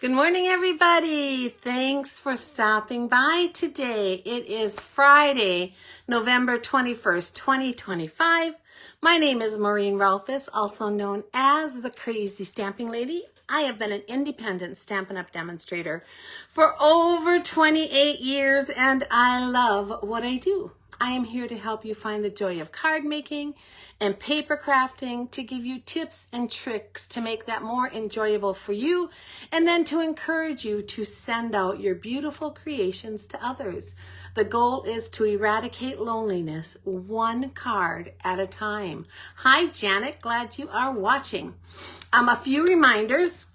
Good morning, everybody. Thanks for stopping by today. It is Friday, November 21st, 2025. My name is Maureen Rolfes, also known as the Crazy Stamping Lady. I have been an independent Stampin' Up! Demonstrator for over 28 years, and I love what I do. I am here to help you find the joy of card making and paper crafting, to give you tips and tricks to make that more enjoyable for you, and then to encourage you to send out your beautiful creations to others. The goal is to eradicate loneliness one card at a time. Hi, Janet. Glad you are watching. A few reminders.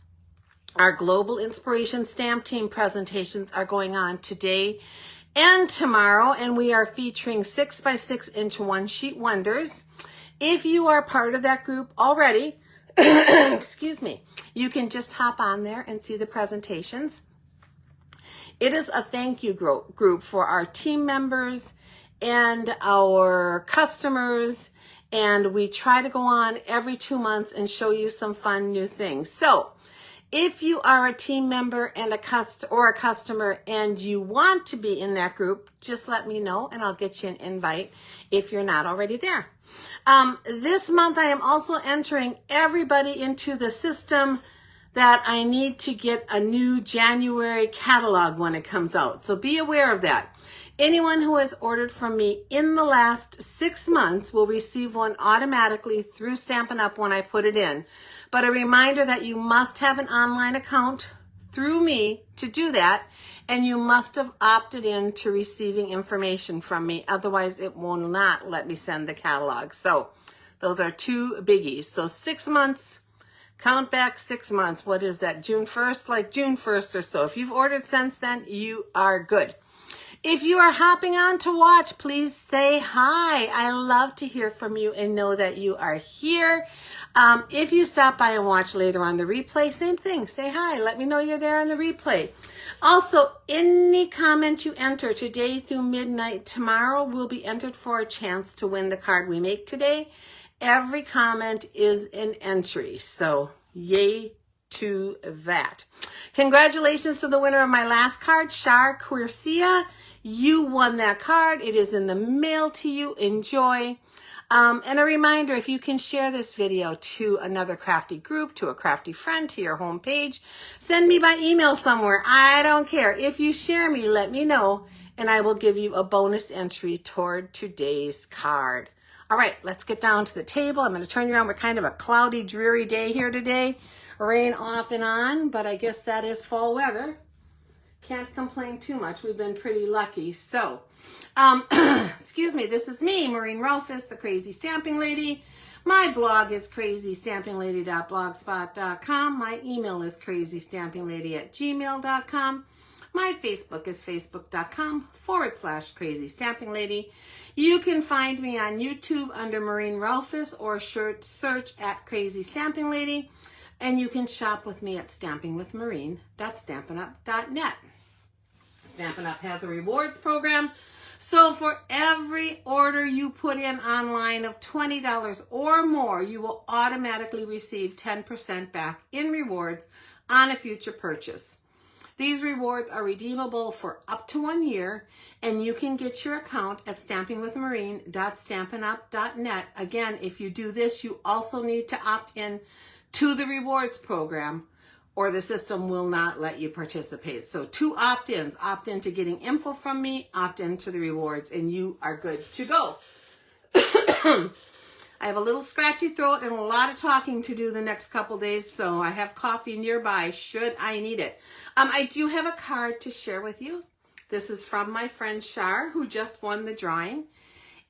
Our Global Inspiration Stamp Team presentations are going on today and tomorrow, and we are featuring 6x6 inch one sheet wonders. If you are part of that group already, excuse me, you can just hop on there and see the presentations. It is a thank you group for our team members and our customers, and we try to go on every 2 months and show you some fun new things. So if you are a team member and a customer and you want to be in that group, just let me know and I'll get you an invite if you're not already there. This month I am also entering everybody into the system that I need to get a new January catalog when it comes out. So be aware of that. Anyone who has ordered from me in the last 6 months will receive one automatically through Stampin' Up! When I put it in. But a reminder that you must have an online account through me to do that, and you must have opted in to receiving information from me. Otherwise, it will not let me send the catalog. So those are two biggies. So 6 months, count back 6 months. What is that, June 1st? Like June 1st or so. If you've ordered since then, you are good. If you are hopping on to watch, please say hi. I love to hear from you and know that you are here. If you stop by and watch later on the replay, same thing. Say hi. Let me know you're there on the replay. Also, any comment you enter today through midnight tomorrow will be entered for a chance to win the card we make today. Every comment is an entry. So, yay to that. Congratulations to the winner of my last card, Shar Quercia. You won that card. It is in the mail to you. Enjoy. And a reminder, if you can share this video to another crafty group, to a crafty friend, to your homepage, send me by email somewhere. I don't care. If you share me, let me know, and I will give you a bonus entry toward today's card. All right, let's get down to the table. I'm going to turn you around. We're kind of a cloudy, dreary day here today. Rain off and on, but I guess that is fall weather. Can't complain too much. We've been pretty lucky. So, excuse me, this is me, Maureen Rolfes, the Crazy Stamping Lady. My blog is crazystampinglady.blogspot.com. My email is crazystampinglady@gmail.com. My Facebook is facebook.com/crazystampinglady. You can find me on YouTube under Maureen Rolfes, or search at Crazy Stamping Lady. And you can shop with me at stampingwithmaureen.stampinup.net. Stampin' Up! Has a rewards program. So for every order you put in online of $20 or more, you will automatically receive 10% back in rewards on a future purchase. These rewards are redeemable for up to 1 year, and you can get your account at stampingwithmaureen.stampinup.net. Again, if you do this, you also need to opt in to the rewards program, or the system will not let you participate. So 2 opt-ins. Opt into getting info from me, opt into the rewards, and you are good to go. I have a little scratchy throat and a lot of talking to do the next couple days, so I have coffee nearby should I need it. I do have a card to share with you. This is from my friend Shar, who just won the drawing.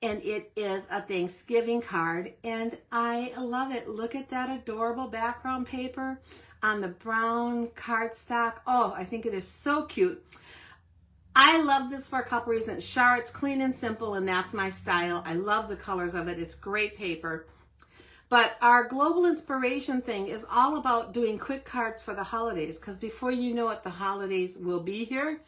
And it is a Thanksgiving card, and I love it. Look at that adorable background paper on the brown cardstock. Oh, I think it is so cute. I love this for a couple reasons. Shar, it's clean and simple, and that's my style. I love the colors of it. It's great paper. But our Global Inspiration thing is all about doing quick cards for the holidays, because before you know it, the holidays will be here.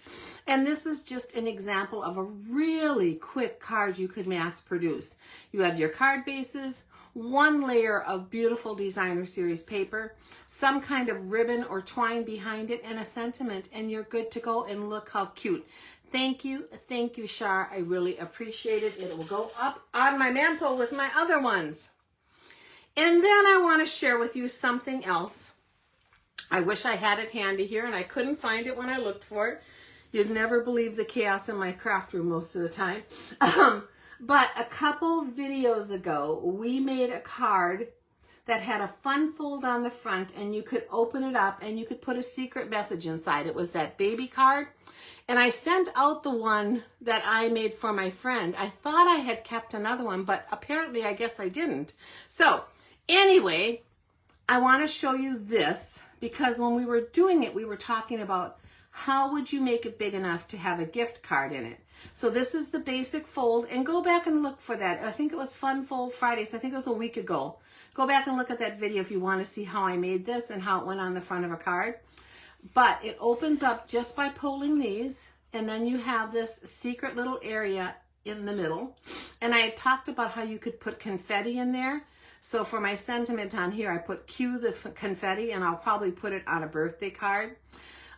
And this is just an example of a really quick card you could mass produce. You have your card bases, one layer of beautiful designer series paper, some kind of ribbon or twine behind it, and a sentiment, and you're good to go. And look how cute. Thank you, Shar. I really appreciate it. It will go up on my mantle with my other ones. And then I want to share with you something else. I wish I had it handy here, and I couldn't find it when I looked for it. You'd never believe the chaos in my craft room most of the time. But a couple videos ago, we made a card that had a fun fold on the front, and you could open it up and you could put a secret message inside. It was that baby card. And I sent out the one that I made for my friend. I thought I had kept another one, but apparently I guess I didn't. So anyway, I want to show you this because when we were doing it, we were talking about how would you make it big enough to have a gift card in it. So this is the basic fold, and go back and look for that. I think it was Fun Fold Fridays. I think it was a week ago. Go back and look at that video if you want to see how I made this and how it went on the front of a card. But it opens up just by pulling these, and then you have this secret little area in the middle. And I had talked about how you could put confetti in there. So for my sentiment on here, I put cue the confetti, and I'll probably put it on a birthday card.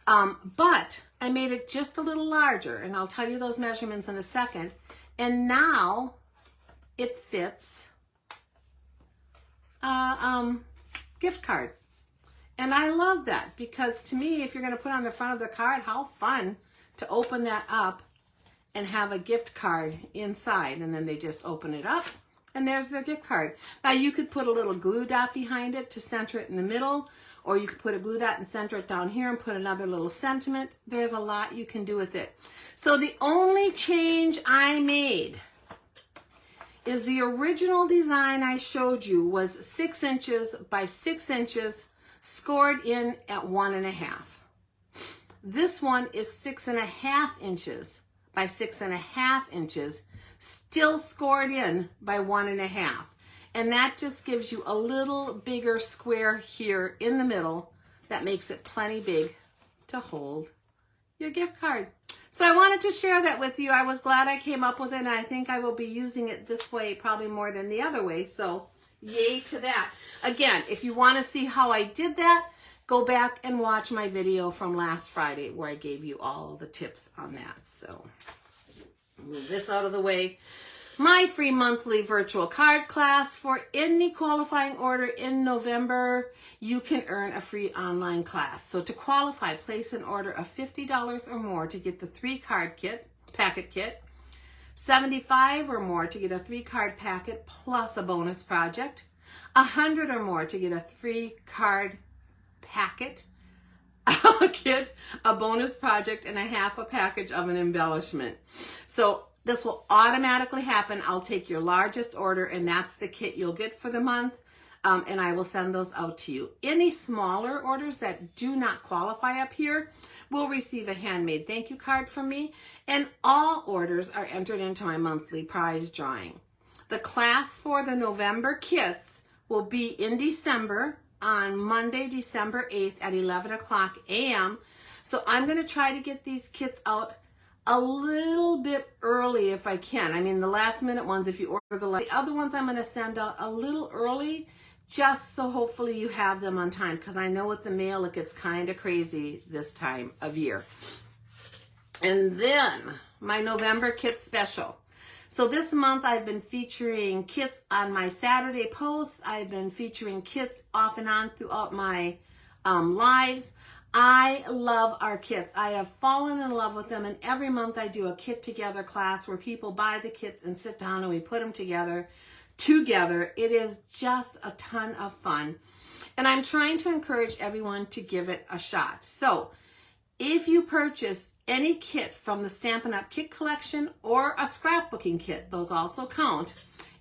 But I made it just a little larger, and I'll tell you those measurements in a second. And now it fits a gift card. And I love that because to me, if you're going to put on the front of the card, how fun to open that up and have a gift card inside. And then they just open it up and there's the gift card. Now you could put a little glue dot behind it to center it in the middle, or you could put a glue dot and center it down here and put another little sentiment. There's a lot you can do with it. So the only change I made is the original design I showed you was 6 inches by 6 inches, scored in at 1.5. This one is 6.5 inches by 6.5 inches, still scored in by 1.5. And that just gives you a little bigger square here in the middle that makes it plenty big to hold your gift card. So I wanted to share that with you. I was glad I came up with it, and I think I will be using it this way probably more than the other way. So yay to that. Again, if you want to see how I did that, go back and watch my video from last Friday where I gave you all the tips on that. So move this out of the way. My free monthly virtual card class, for any qualifying order in November, you can earn a free online class. So to qualify, place an order of $50 or more to get the 3-card kit, packet kit, $75 or more to get a 3-card packet plus a bonus project, $100 or more to get a 3-card packet, a kit, a bonus project, and a half a package of an embellishment. So this will automatically happen. I'll take your largest order, and that's the kit you'll get for the month, and I will send those out to you. Any smaller orders that do not qualify up here will receive a handmade thank you card from me, and all orders are entered into my monthly prize drawing. The class for the November kits will be in December on Monday, December 8th at 11 o'clock a.m. So I'm going to try to get these kits out a little bit early if I can. I mean, the last minute ones, if you order the other ones, I'm going to send out a little early just so hopefully you have them on time, because I know with the mail it gets kind of crazy this time of year. And then my November kit special. So this month I've been featuring kits on my Saturday posts. I've been featuring kits off and on throughout my lives. I love our kits. I have fallen in love with them, and every month I do a kit together class where people buy the kits and sit down and we put them together. It is just a ton of fun, and I'm trying to encourage everyone to give it a shot. So if you purchase any kit from the Stampin' Up! Kit collection or a scrapbooking kit, those also count,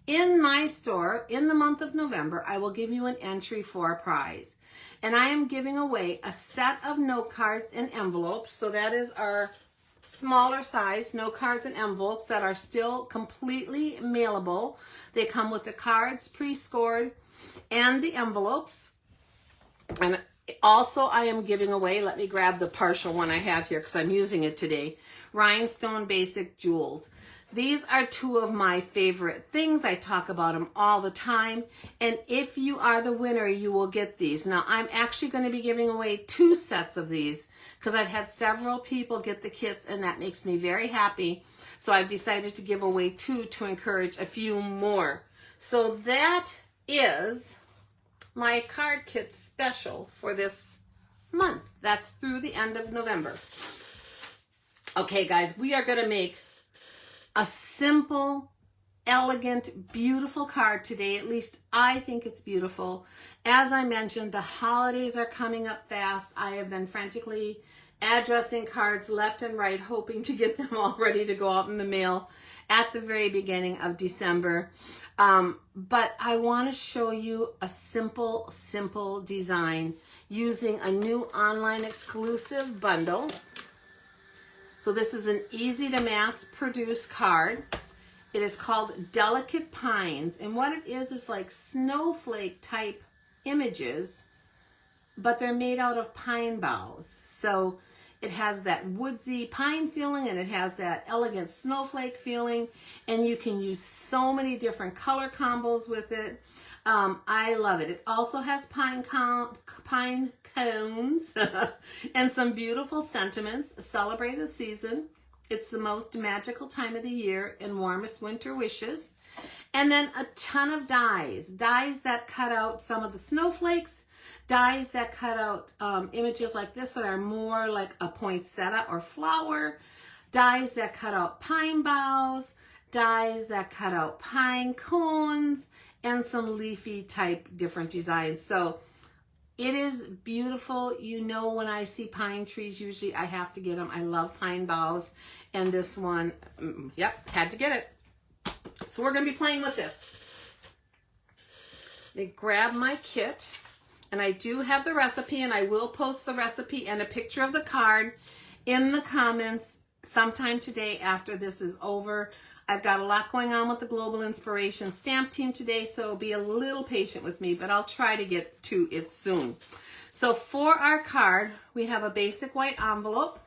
in my store in the month of November, I will give you an entry for a prize. And I am giving away a set of note cards and envelopes. So that is our smaller size note cards and envelopes that are still completely mailable. They come with the cards pre-scored and the envelopes. And also I am giving away, let me grab the partial one I have here because I'm using it today, Rhinestone Basic Jewels. These are two of my favorite things. I talk about them all the time. And if you are the winner, you will get these. Now, I'm actually going to be giving away 2 sets of these because I've had several people get the kits, and that makes me very happy. So I've decided to give away 2 to encourage a few more. So that is my card kit special for this month. That's through the end of November. Okay, guys, we are going to make a simple, elegant, beautiful card today. At least I think it's beautiful. As I mentioned, the holidays are coming up fast. I have been frantically addressing cards left and right, hoping to get them all ready to go out in the mail at the very beginning of December. But I want to show you a simple design using a new online exclusive bundle. So this is an easy to mass produce card. It is called Delicate Pines. And what it is like snowflake type images, but they're made out of pine boughs. So it has that woodsy pine feeling, and it has that elegant snowflake feeling. And you can use so many different color combos with it. I love it. It also has pine cones and some beautiful sentiments. Celebrate the season. It's the most magical time of the year and warmest winter wishes. And then a ton of dies that cut out some of the snowflakes, dies that cut out images like this that are more like a poinsettia or flower, dies that cut out pine boughs, dies that cut out pine cones, and some leafy type different designs. So it is beautiful. You know, when I see pine trees, usually I have to get them. I love pine boughs. And this one, yep, had to get it. So we're going to be playing with this. I grab my kit, and I do have the recipe, and I will post the recipe and a picture of the card in the comments sometime today after this is over. I've got a lot going on with the Global Inspiration Stamp Team today, so be a little patient with me, but I'll try to get to it soon. So for our card, we have a basic white envelope.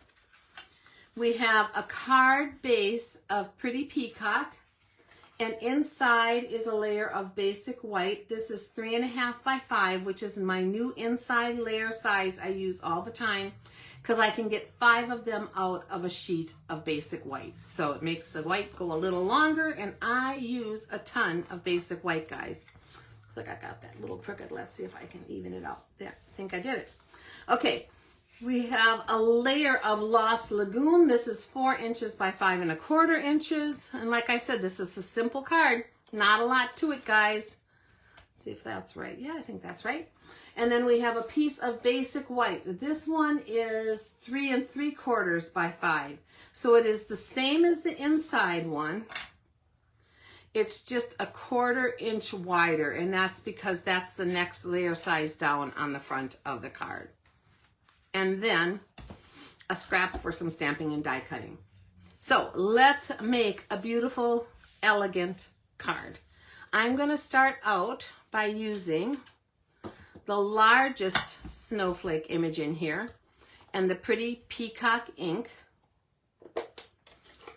We have a card base of Pretty Peacock, and inside is a layer of basic white. This is 3.5 by 5, which is my new inside layer size I use all the time, because I can get 5 of them out of a sheet of basic white. So it makes the white go a little longer, and I use a ton of basic white, guys. Looks like I got that little crooked. Let's see if I can even it out. There, I think I did it. Okay, we have a layer of Lost Lagoon. This is 4 inches by 5.25 inches. And like I said, this is a simple card. Not a lot to it, guys. Let's see if that's right. Yeah, I think that's right. And then we have a piece of basic white. This one is 3 3/4 by 5. So it is the same as the inside one. It's just a 1/4 inch wider, and that's because that's the next layer size down on the front of the card. And then a scrap for some stamping and die cutting. So let's make a beautiful, elegant card. I'm going to start out by using the largest snowflake image in here and the Pretty Peacock ink.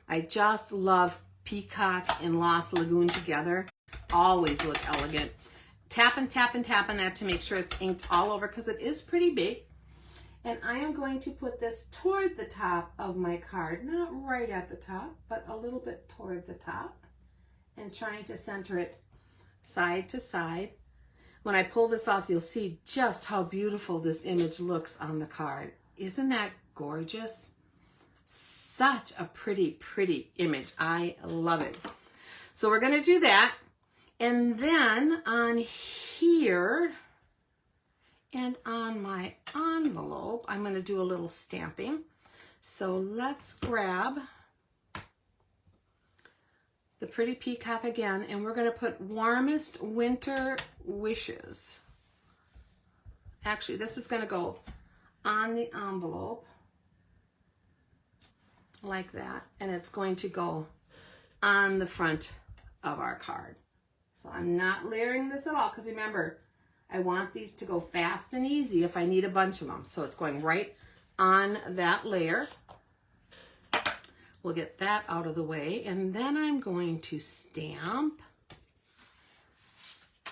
I just love Peacock and Lost Lagoon together. Always look elegant. Tap and tap and tap on that to make sure it's inked all over, because it is pretty big. And I am going to put this toward the top of my card, not right at the top, but a little bit toward the top, and trying to center it side to side. When I pull this off, you'll see just how beautiful this image looks on the card. Isn't that gorgeous? Such a pretty, pretty image. I love it. So we're going to do that. And then on here and on my envelope, I'm going to do a little stamping. So let's grab the Pretty Peacock again, and we're going to put Warmest Winter Wishes. Actually, this is going to go on the envelope like that, and it's going to go on the front of our card. So I'm not layering this at all, because remember, I want these to go fast and easy if I need a bunch of them. So it's going right on that layer We'll get that out of the way, and then I'm going to stamp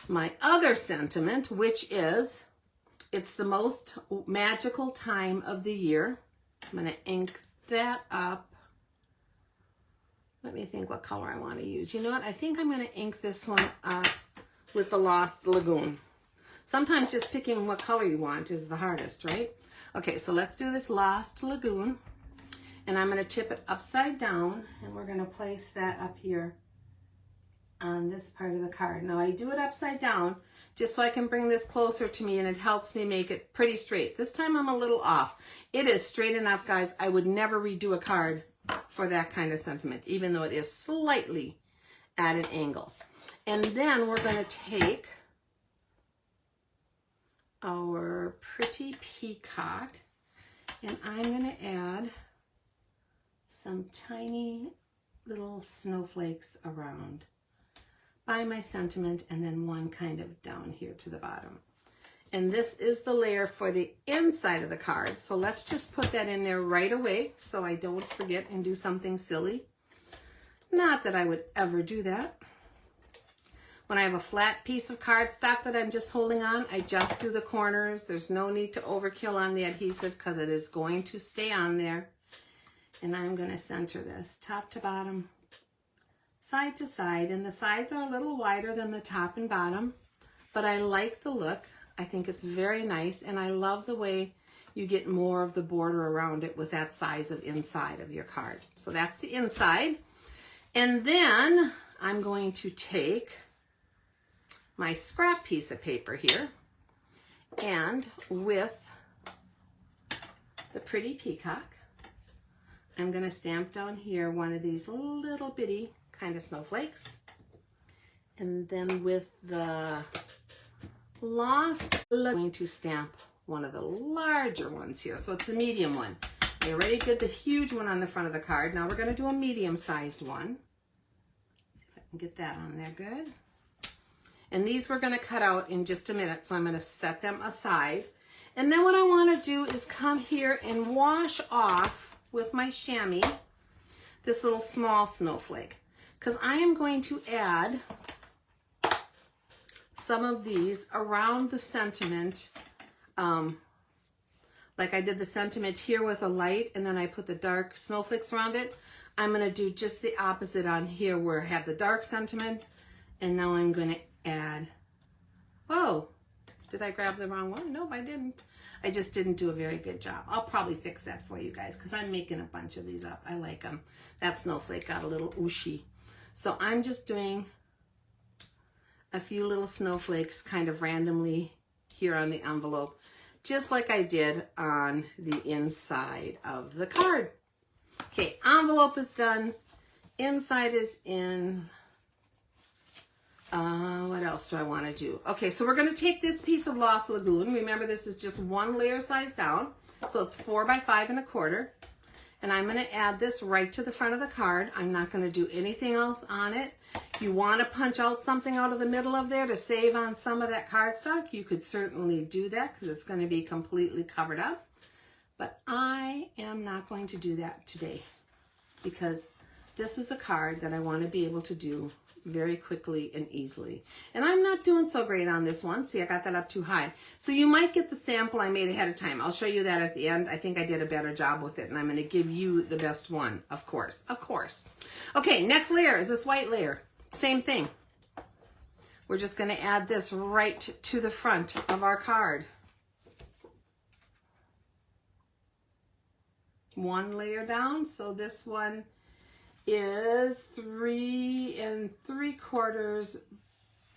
my other sentiment, which is, it's the most magical time of the year. I'm going to ink that up. Let me think what color I want to use. You know what? I think I'm going to ink this one up with the Lost Lagoon. Sometimes just picking what color you want is the hardest, right? Okay, so let's do this Lost Lagoon. And I'm going to tip it upside down, and we're going to place that up here on this part of the card. Now I do it upside down just so I can bring this closer to me, and it helps me make it pretty straight. This time I'm a little off. It is straight enough, guys. I would never redo a card for that kind of sentiment, even though it is slightly at an angle. And then we're going to take our pretty peacock, and I'm going to add some tiny little snowflakes around by my sentiment, and then one kind of down here to the bottom. And this is the layer for the inside of the card. So let's just put that in there right away so I don't forget and do something silly. Not that I would ever do that. When I have a flat piece of cardstock that I'm just holding on, I just do the corners. There's no need to overkill on the adhesive because it is going to stay on there. And I'm going to center this top to bottom, side to side, and the sides are a little wider than the top and bottom, but I like the look. I think it's very nice, and I love the way you get more of the border around it with that size of inside of your card. So that's the inside. And then I'm going to take my scrap piece of paper here, and with the pretty peacock, I'm going to stamp down here one of these little bitty kind of snowflakes. And then with the Lost Lagoon, I'm going to stamp one of the larger ones here. So it's the medium one. I already did the huge one on the front of the card. Now we're going to do a medium-sized one. See if I can get that on there good. And these we're going to cut out in just a minute, so I'm going to set them aside. And then what I want to do is come here and wash off with my chamois this little small snowflake, because I am going to add some of these around the sentiment, like I did the sentiment here with a light, and then I put the dark snowflakes around it. I'm going to do just the opposite on here where I have the dark sentiment, and now I'm going to add, oh, did I grab the wrong one? Nope, I didn't. I just didn't do a very good job. I'll probably fix that for you guys because I'm making a bunch of these up. I like them. That snowflake got a little ooshy. So I'm just doing a few little snowflakes kind of randomly here on the envelope, just like I did on the inside of the card. Okay, envelope is done. Inside is in. What else do I want to do? Okay, so we're going to take this piece of Lost Lagoon. Remember, this is just one layer size down. So it's 4 by 5 1/4. And I'm going to add this right to the front of the card. I'm not going to do anything else on it. If you want to punch out something out of the middle of there to save on some of that cardstock, you could certainly do that because it's going to be completely covered up. But I am not going to do that today because this is a card that I want to be able to do very quickly and easily. And I'm not doing so great on this one. See, I got that up too high. So you might get the sample I made ahead of time. I'll show you that at the end. I think I did a better job with it, and I'm going to give you the best one, of course. Of course. Okay, next layer is this white layer. Same thing. We're just going to add this right to the front of our card. One layer down, so this one is 3 3/4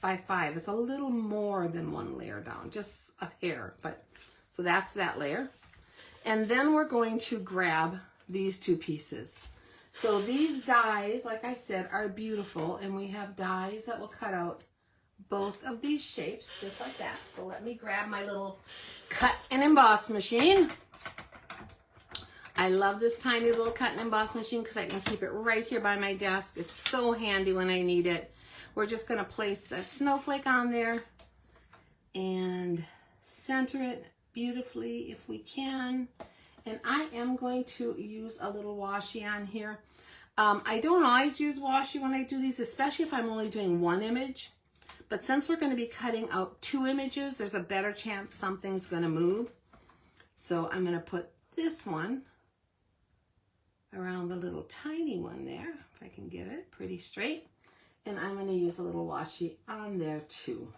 by 5. It's a little more than one layer down, just a hair, but so that's that layer. And then we're going to grab these two pieces. So these dies, like I said, are beautiful, and we have dies that will cut out both of these shapes, just like that. So let me grab my little cut and emboss machine. I love this tiny little cut and emboss machine because I can keep it right here by my desk. It's so handy when I need it. We're just going to place that snowflake on there and center it beautifully if we can. And I am going to use a little washi on here. I don't always use washi when I do these, especially if I'm only doing one image. But since we're going to be cutting out 2 images, there's a better chance something's going to move. So I'm going to put this one around the little tiny one there, if I can get it pretty straight. And I'm going to use a little washi on there too.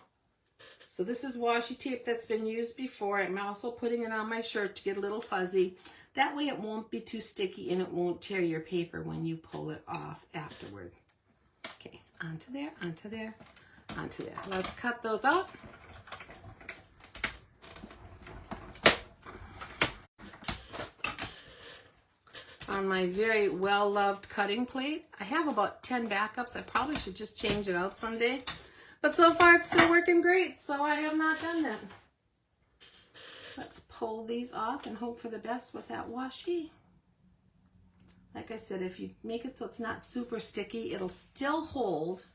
So this is washi tape that's been used before. I'm also putting it on my shirt to get a little fuzzy. That way it won't be too sticky and it won't tear your paper when you pull it off afterward. Okay, onto there, onto there, onto there. Let's cut those out. On my very well-loved cutting plate, I have about 10 backups. I probably should just change it out someday. But so far it's still working great, so I have not done that. Let's pull these off and hope for the best with that washi. Like I said, if you make it so it's not super sticky, it'll still hold,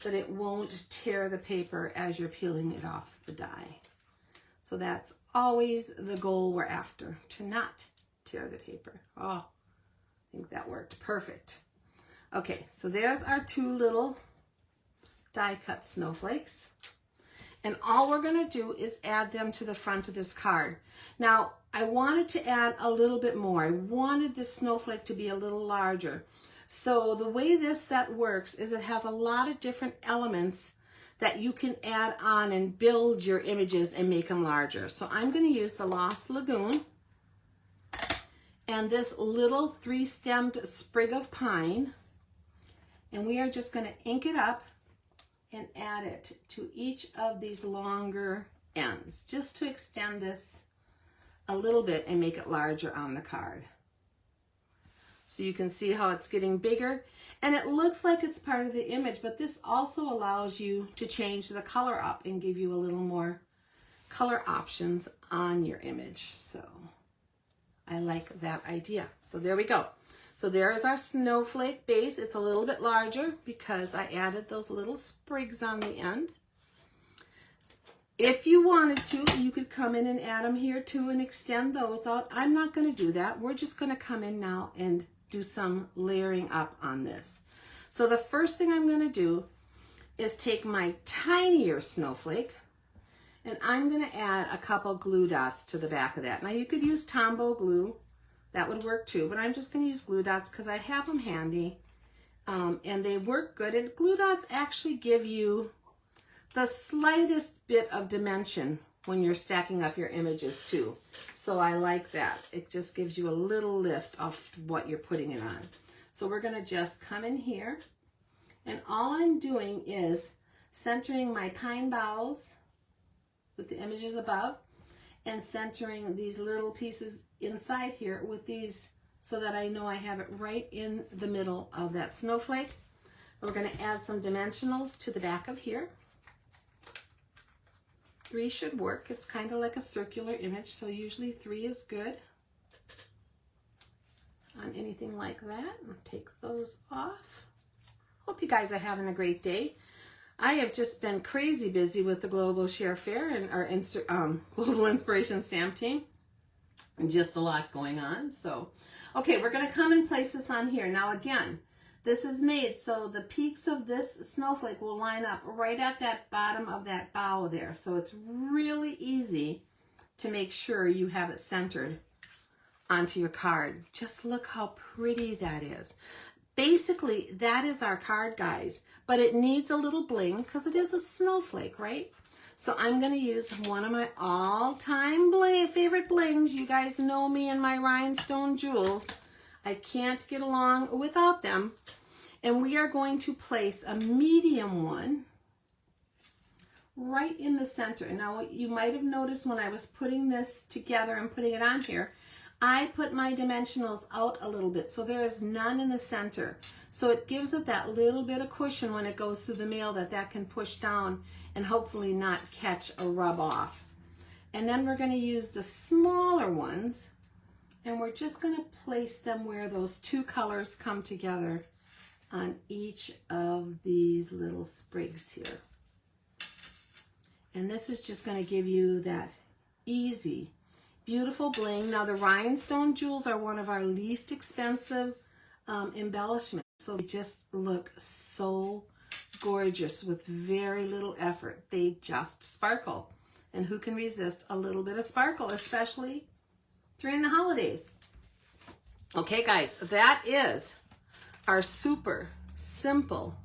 but it won't tear the paper as you're peeling it off the die. So that's always the goal we're after, to not tear the paper. Oh, I think that worked perfect. Okay, so there's our 2 little die cut snowflakes. And all we're going to do is add them to the front of this card. Now, I wanted to add a little bit more. I wanted this snowflake to be a little larger. So the way this set works is it has a lot of different elements that you can add on and build your images and make them larger. So I'm going to use the Lost Lagoon and this little 3-stemmed sprig of pine. And we are just going to ink it up and add it to each of these longer ends, just to extend this a little bit and make it larger on the card. So you can see how it's getting bigger, and it looks like it's part of the image, but this also allows you to change the color up and give you a little more color options on your image. So I like that idea. So there we go. So there is our snowflake base. It's a little bit larger because I added those little sprigs on the end. If you wanted to, you could come in and add them here too and extend those out. I'm not going to do that. We're just going to come in now and do some layering up on this. So the first thing I'm going to do is take my tinier snowflake and I'm going to add a couple glue dots to the back of that. Now you could use Tombow glue. That would work too, but I'm just going to use glue dots because I have them handy and they work good. And glue dots actually give you the slightest bit of dimension when you're stacking up your images too. So I like that. It just gives you a little lift of what you're putting it on. So we're going to just come in here and all I'm doing is centering my pine boughs with the images above and centering these little pieces inside here with these so that I know I have it right in the middle of that snowflake. We're going to add some dimensionals to the back of here. 3 should work. It's kind of like a circular image, so usually 3 is good on anything like that. I'll take those off. Hope you guys are having a great day. I have just been crazy busy with the Global Share Fair and our Global Inspiration Stamp Team. And just a lot going on. So, okay, we're going to come and place this on here. Now again, this is made so the peaks of this snowflake will line up right at that bottom of that bough there. So it's really easy to make sure you have it centered onto your card. Just look how pretty that is. Basically, that is our card, guys, but it needs a little bling because it is a snowflake, right? So I'm going to use one of my all-time favorite blings. You guys know me and my rhinestone jewels. I can't get along without them. And we are going to place a medium one right in the center. Now, you might have noticed when I was putting this together and putting it on here, I put my dimensionals out a little bit, so there is none in the center. So it gives it that little bit of cushion when it goes through the mail that can push down and hopefully not catch a rub off. And then we're going to use the smaller ones, and we're just going to place them where those 2 colors come together on each of these little sprigs here. And this is just going to give you that easy, beautiful bling. Now the rhinestone jewels are one of our least expensive embellishment. So they just look so gorgeous with very little effort. They just sparkle. And who can resist a little bit of sparkle, especially during the holidays? Okay, guys, that is our super simple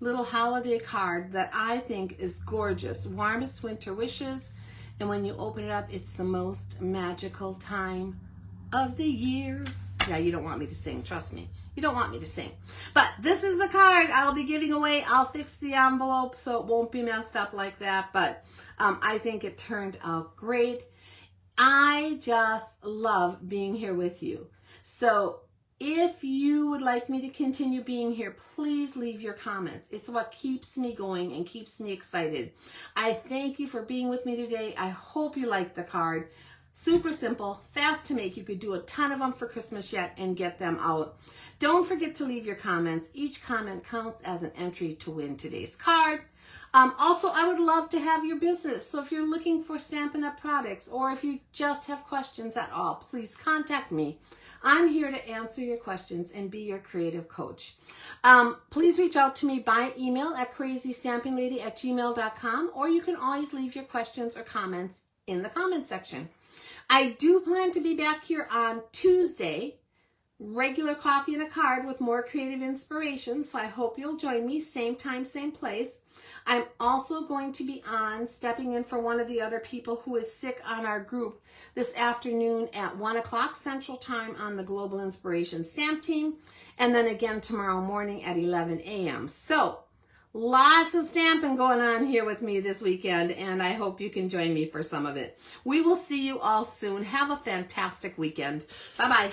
little holiday card that I think is gorgeous. Warmest winter wishes. And when you open it up, it's the most magical time of the year. Yeah, you don't want me to sing, trust me. You don't want me to sing. But this is the card I'll be giving away. I'll fix the envelope so it won't be messed up like that. But I think it turned out great. I just love being here with you. So if you would like me to continue being here, please leave your comments. It's what keeps me going and keeps me excited. I thank you for being with me today. I hope you liked the card. Super simple, fast to make. You could do a ton of them for Christmas yet and get them out. Don't forget to leave your comments. Each comment counts as an entry to win today's card. Also, I would love to have your business. So if you're looking for Stampin' Up! Products, or if you just have questions at all, please contact me. I'm here to answer your questions and be your creative coach. Please reach out to me by email at crazystampinglady@gmail.com, or you can always leave your questions or comments in the comment section. I do plan to be back here on Tuesday, regular coffee and a card with more creative inspiration, so I hope you'll join me, same time, same place. I'm also going to be stepping in for one of the other people who is sick on our group this afternoon at 1 o'clock Central Time on the Global Inspiration Stamp Team, and then again tomorrow morning at 11 a.m. So lots of stamping going on here with me this weekend, and I hope you can join me for some of it. We will see you all soon. Have a fantastic weekend. Bye-bye.